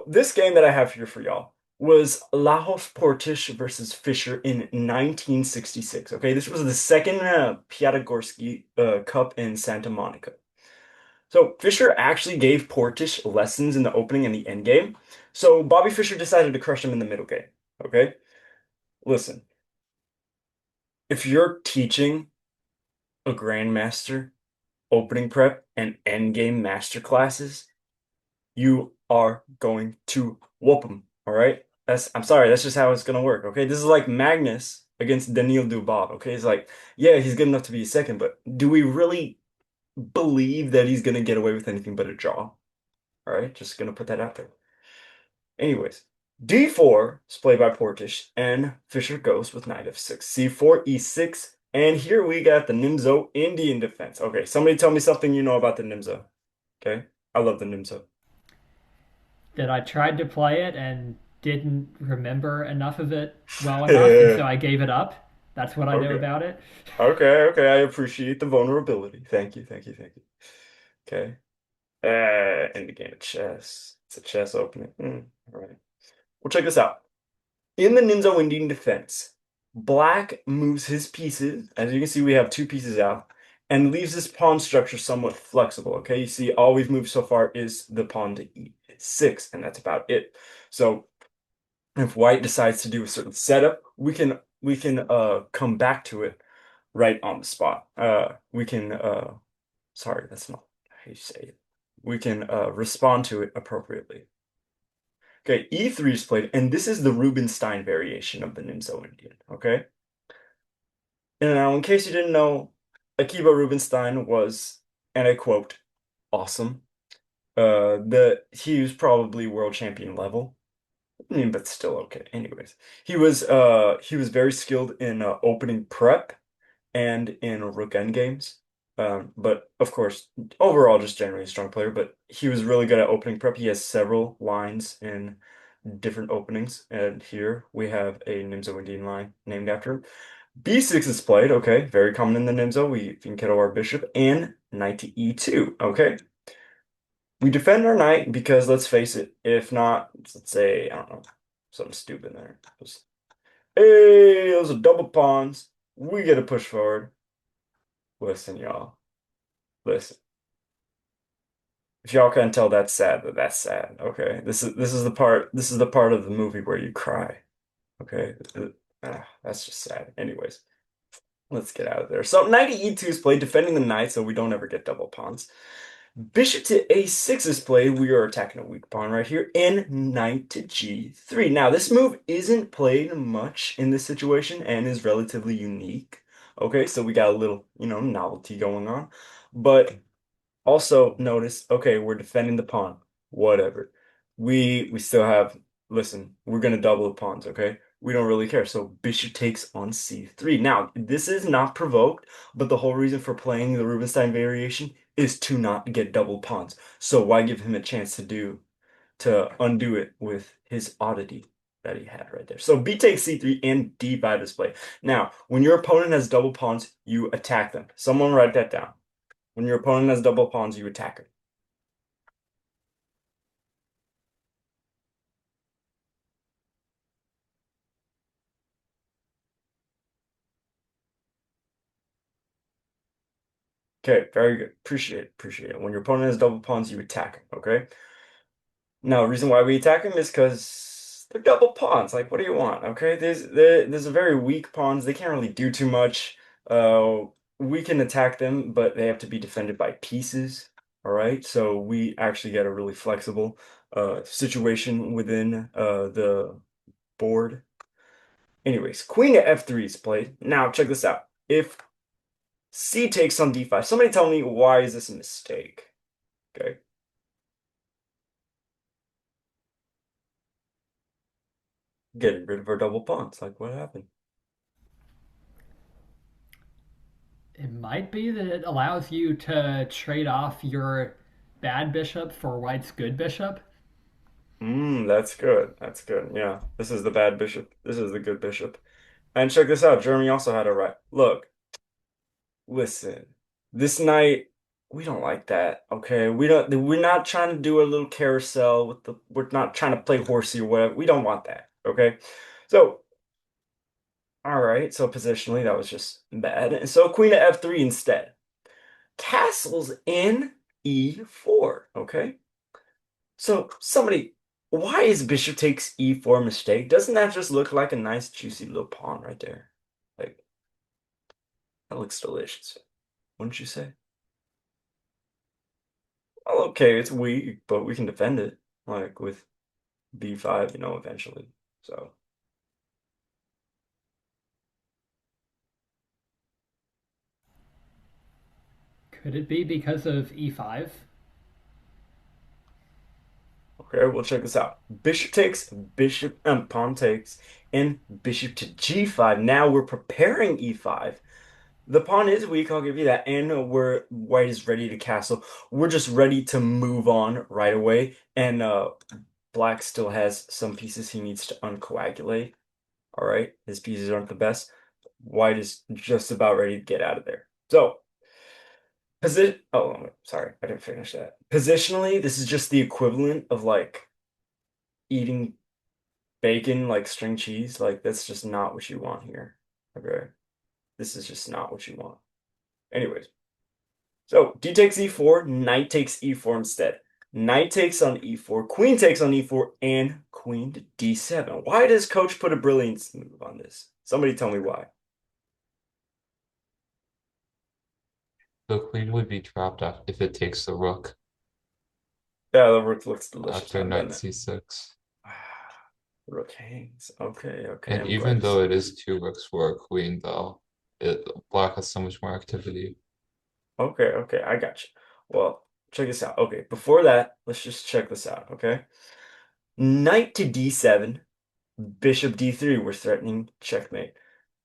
So this game that I have here for y'all was Lajos Portish versus Fischer in 1966. Okay, this was the second Piatigorsky Cup in Santa Monica. So Fischer actually gave Portish lessons in the opening and the end game. So Bobby Fischer decided to crush him in the middle game. Okay, listen, if you're teaching a grandmaster opening prep and end game master classes, you are going to whoop him. All right. I'm sorry, that's just how it's gonna work. Okay. This is like Magnus against Daniil Dubois. Okay. It's like, yeah, he's good enough to be a second, but do we really believe that he's gonna get away with anything but a draw? All right, just gonna put that out there. Anyways, D4 is played by Portish, and Fischer goes with knight f6, C4, E6, and here we got the Nimzo Indian defense. Okay, somebody tell me something you know about the Nimzo. Okay, I love the Nimzo. That I tried to play it and didn't remember enough of it well enough, and so I gave it up. That's what I know Okay. about it. Okay. I appreciate the vulnerability. Thank you. Okay. In the game of chess. It's a chess opening. All right. Well, check this out. In the Ninja Indian defense, Black moves his pieces. As you can see, we have two pieces out and leaves his pawn structure somewhat flexible. Okay. You see, all we've moved so far is the pawn to E6, and that's about it. So if White decides to do a certain setup, we can come back to it right on the spot. We can sorry, that's not how you say it. We can respond to it appropriately. Okay, E3 is played, and this is the Rubinstein variation of the Nimzo Indian. Okay, and now in case you didn't know, Akiba Rubinstein was, and I quote, awesome. The he was probably world champion level. I mean, but still okay. Anyways, he was very skilled in opening prep and in rook end games. But of course, overall, just generally a strong player. But he was really good at opening prep. He has several lines in different openings, and here we have a Nimzo Indian line named after him. B6 is played. Okay, very common in the Nimzo. We can kiddo our bishop and knight to E2. Okay. We defend our knight because let's face it, if not, let's say, I don't know, something stupid there. Hey, those are double pawns. We get to push forward. Listen, y'all. Listen. If y'all can't tell that's sad, but that's sad. Okay. This is the part of the movie where you cry. Okay. That's just sad. Anyways, let's get out of there. So knight to E2 is played, defending the knight so we don't ever get double pawns. Bishop to A6 is played. We are attacking a weak pawn right here. And knight to G3. Now, this move isn't played much in this situation and is relatively unique. Okay, so we got a little, novelty going on. But also notice, okay, we're defending the pawn. Whatever. We still have, listen, we're gonna double the pawns, okay? We don't really care. So bishop takes on C3. Now, this is not provoked, but the whole reason for playing the Rubinstein variation is to not get double pawns. So why give him a chance to undo it with his oddity that he had right there. So B takes C3 and D5 is played. Now, when your opponent has double pawns, you attack them. Someone write that down. When your opponent has double pawns, you attack him. Okay, very good. Appreciate it. When your opponent has double pawns, you attack him, okay? Now, the reason why we attack him is because they're double pawns. Like, what do you want? Okay, there's a very weak pawns. They can't really do too much. Uh, we can attack them, but they have to be defended by pieces. All right, so we actually get a really flexible situation within the board. Anyways, queen to F3 is played. Now, check this out. If C takes on D5, somebody tell me why is this a mistake? Okay. Getting rid of our double pawns. Like, what happened? It might be that it allows you to trade off your bad bishop for white's good bishop. That's good. That's good. Yeah. This is the bad bishop. This is the good bishop. And check this out. Germany also had a right. Look, listen. This knight. We don't like that. Okay. We're not trying to do a little carousel with the we're not trying to play horsey or whatever. We don't want that. Okay. So, all right. So positionally, that was just bad. And so queen to f3 instead. Castles in e4. Okay. So somebody, why is bishop takes e4 a mistake? Doesn't that just look like a nice juicy little pawn right there? Like that looks delicious, wouldn't you say? Well, okay, it's weak, but we can defend it like with b5, eventually. So Could it be because of e5? okay, we'll check this out. Bishop takes, pawn takes, and bishop to g5. Now we're preparing e5. The pawn is weak, I'll give you that, and white is ready to castle. We're just ready to move on right away, and black still has some pieces he needs to uncoagulate. All right, his pieces aren't the best. White is just about ready to get out of there. So, position. Oh, sorry, I didn't finish that. Positionally, this is just the equivalent of like eating bacon, like string cheese. Like that's just not what you want here. Okay, this is just not what you want. Anyways. So d takes e4, knight takes e4 instead. Knight takes on e4, queen takes on e4, and queen to d7. Why does coach put a brilliance move on this? Somebody tell me why. The queen would be trapped if it takes the rook Yeah, the rook looks delicious after now, doesn't knight it? c6. Rook hangs. Okay, okay, And I'm glad even you though said. it is two rooks for a queen, though, black has so much more activity. Okay, okay, I got you. Well, check this out. Okay, before that, let's just check this out, okay? Knight to d7, bishop d3, we're threatening checkmate.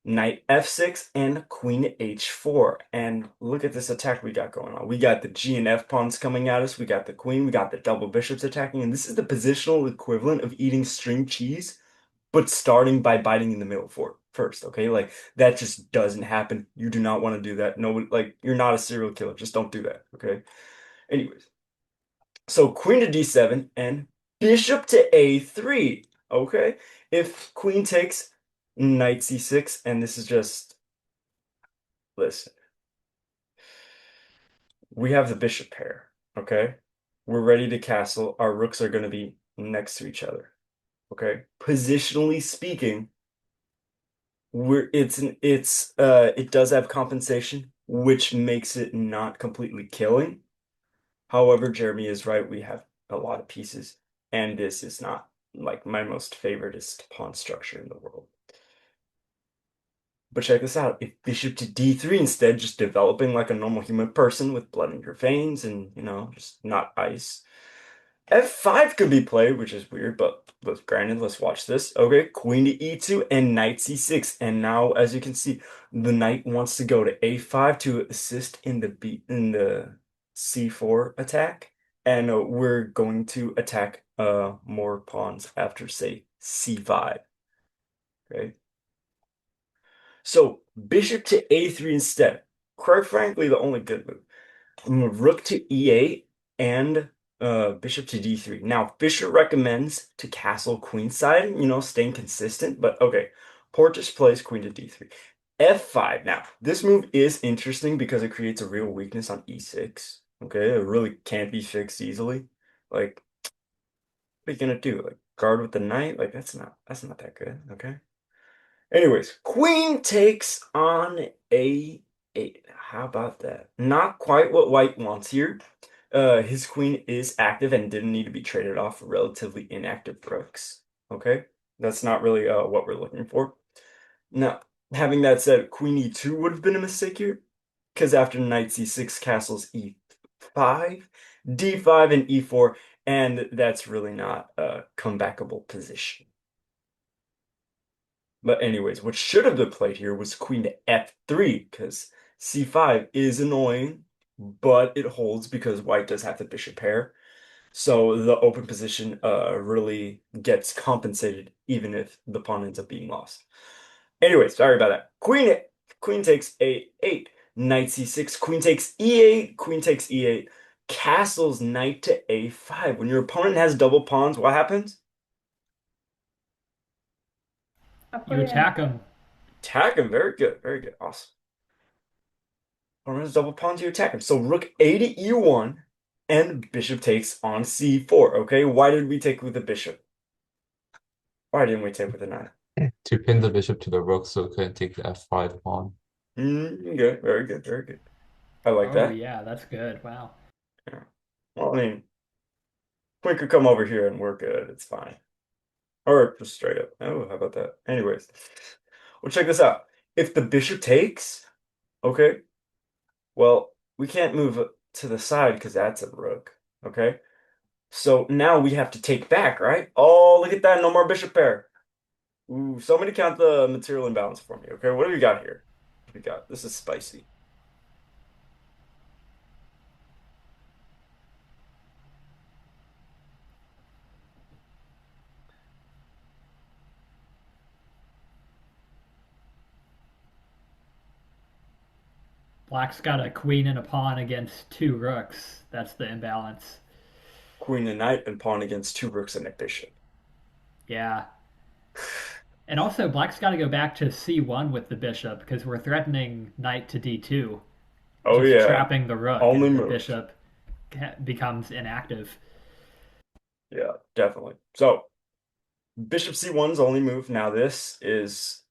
Knight f6 and queen h4. And look at this attack we got going on. We got the G and F pawns coming at us. We got the queen. We got the double bishops attacking. And this is the positional equivalent of eating string cheese, but starting by biting in the middle for first. Okay, like that just doesn't happen. You do not want to do that. Nobody, like you're not a serial killer. Just don't do that. Okay. Anyways, so queen to d7 and bishop to a3. Okay, if queen takes knight c6, and this is just listen. We have the bishop pair, okay? We're ready to castle. Our rooks are going to be next to each other, okay? Positionally speaking, it does have compensation, which makes it not completely killing. However, Jeremy is right. We have a lot of pieces, and this is not like my most favoritist pawn structure in the world. But check this out. If bishop to d3 instead, just developing like a normal human person with blood in your veins and, just not ice. F5 could be played, which is weird, but granted, let's watch this. Okay, queen to e2 and knight c6. And now, as you can see, the knight wants to go to a5 to assist in the c4 attack. And we're going to attack more pawns after, say, c5. Okay. So bishop to a3 instead. Quite frankly, the only good move. Rook to e8 and bishop to d3. Now, Fischer recommends to castle queenside, staying consistent, but okay. Porteous plays queen to d3. f5. Now, this move is interesting because it creates a real weakness on e6. Okay, it really can't be fixed easily. Like, what are you gonna do? Like, guard with the knight? Like, that's not that good, okay? Anyways, queen takes on a8. How about that? Not quite what white wants here. His queen is active and didn't need to be traded off for relatively inactive rooks. Okay, that's not really what we're looking for. Now, having that said, queen e2 would have been a mistake here, because after knight c6, castles e5, d5, and e4, and that's really not a comebackable position. But anyways, what should have been played here was queen to f3, because c5 is annoying, but it holds because white does have the bishop pair. So the open position really gets compensated even if the pawn ends up being lost. Anyways, sorry about that. Queen takes a8. Knight C6, queen takes E8, queen takes E8, castles knight to A5. When your opponent has double pawns, what happens? You attack him. Attack him. Very good, awesome. Opponent has double pawns, you attack him. So rook A to E1, and bishop takes on C4. Okay, why did we take with the bishop? Why didn't we take with the knight? To pin the bishop to the rook so it couldn't take the f5 pawn. Good, very good. I like Oh that. yeah, that's good. Wow. Yeah. Well, I mean, queen could come over here and we're good. It's fine. Or just straight up. Oh, how about that? Anyways, well, check this out. If the bishop takes, okay, well, we can't move to the side because that's a rook. Okay. So now we have to take back, right? Oh, look at that. No more bishop pair. Ooh, somebody count the material imbalance for me. Okay, what do we got here? What do we got? This is spicy. Black's got a queen and a pawn against two rooks. That's the imbalance. Queen and knight and pawn against two rooks and a bishop. Yeah. And also, Black's got to go back to C1 with the bishop because we're threatening knight to D2, Oh just yeah, trapping the rook, only and the move. bishop becomes inactive. Yeah, definitely. So bishop C1's only move. Now this is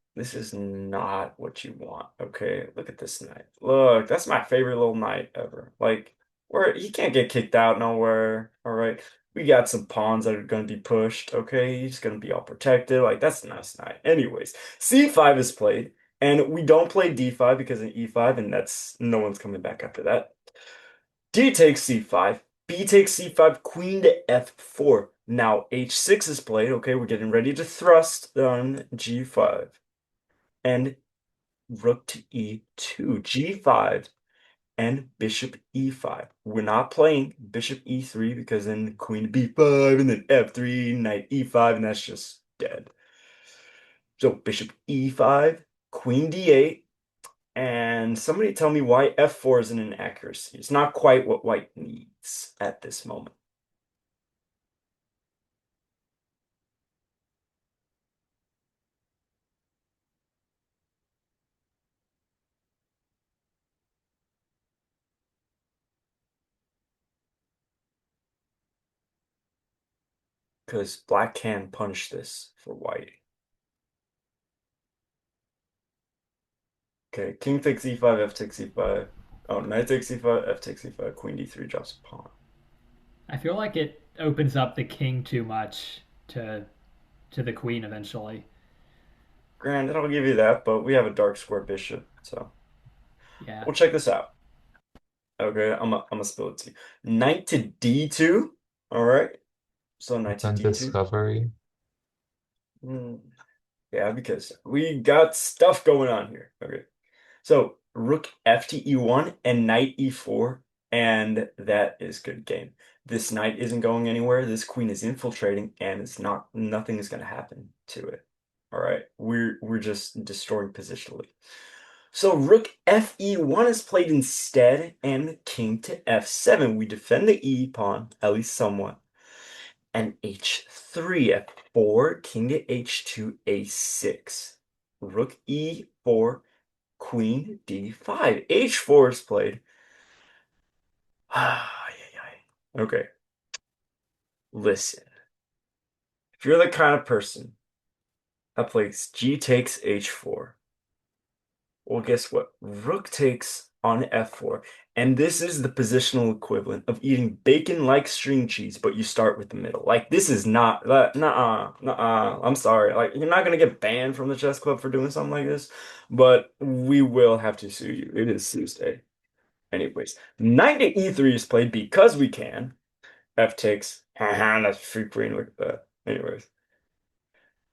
not what you want. Okay, look at this knight. Look, that's my favorite little knight ever. Like, where he can't get kicked out nowhere. All right. We got some pawns that are gonna be pushed. Okay, he's gonna be all protected. Like, that's a nice knight. Anyways, C5 is played, and we don't play D5 because of E5, and that's no one's coming back after that. D takes C5. B takes C5, queen to F4. Now H6 is played. Okay, we're getting ready to thrust on G5. And rook to E2, G5, and bishop E5. We're not playing bishop E3 because then queen to B5 and then F3, knight E5, and that's just dead. So bishop E5, queen D8, and somebody tell me why F4 is an inaccuracy. It's not quite what white needs at this moment. Because black can punish this for white. Okay, king takes e5, f takes e5. Oh, knight takes e5, f takes e5, queen d3 drops a pawn. I feel like it opens up the king too much to the queen eventually. Granted, I'll give you that, but we have a dark square bishop, so Yeah. we'll check this out. Okay, I'm gonna spill it to you. Knight to d2. All right, so knight to Then d2. discovery. Hmm, yeah, because we got stuff going on here. Okay. So rook f to e1 and knight e4, and that is good game. This knight isn't going anywhere. This queen is infiltrating, and it's not nothing is going to happen to it. All right, we're just destroying positionally. So rook fe1 is played instead, and king to f7. We defend the e pawn at least somewhat. And h3, f4, king to h2, a6. Rook e4, queen d5. H4 is played. Okay, listen. If you're the kind of person that plays g takes h4, well, guess what? Rook takes on f4. And this is the positional equivalent of eating bacon-like string cheese, but you start with the middle. Like, this is not, nuh-uh. I'm sorry. Like, you're not gonna get banned from the chess club for doing something like this, but we will have to sue you. It is Tuesday. Anyways, knight to e3 is played because we can. F takes. Haha, that's free queen. Look at that. Anyways,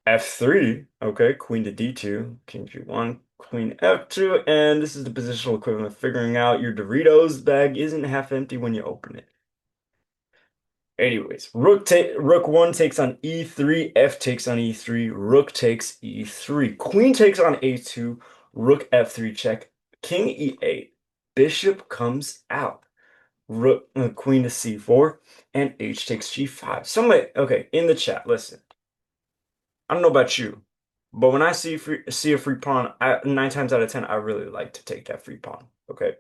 F3. Okay, queen to D2, king G1, queen F2, and this is the positional equivalent of figuring out your Doritos bag isn't half empty when you open it. Anyways, rook 1 takes on E3, F takes on E3, rook takes E3, queen takes on A2, rook F3 check, king E8. Bishop comes out. Queen to c4, and h takes g5. Somebody, okay, in the chat, listen. I don't know about you, but when I see a free pawn, 9 times out of 10, I really like to take that free pawn. Okay,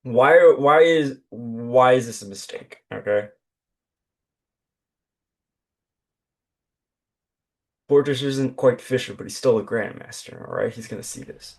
why is this a mistake? Okay, Fortress isn't quite Fischer, but he's still a grandmaster. All right, he's gonna see this.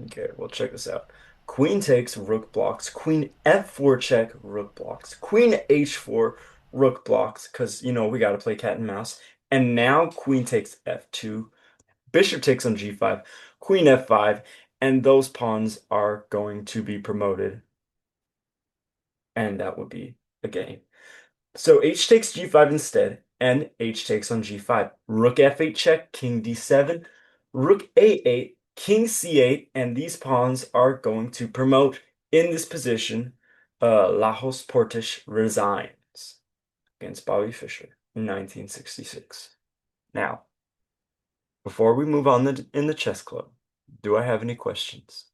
Okay, well, check this out. Queen takes, rook blocks. Queen f4 check, rook blocks. Queen h4, rook blocks, because, we got to play cat and mouse. And now queen takes f2, bishop takes on g5, queen f5, and those pawns are going to be promoted. And that would be a game. So h takes g5 instead, and h takes on g5. Rook f8 check, king d7, rook a8, king c8, and these pawns are going to promote in this position. Lajos Portes resigns against Bobby Fischer in 1966. Now, before we move on in the chess club, do I have any questions?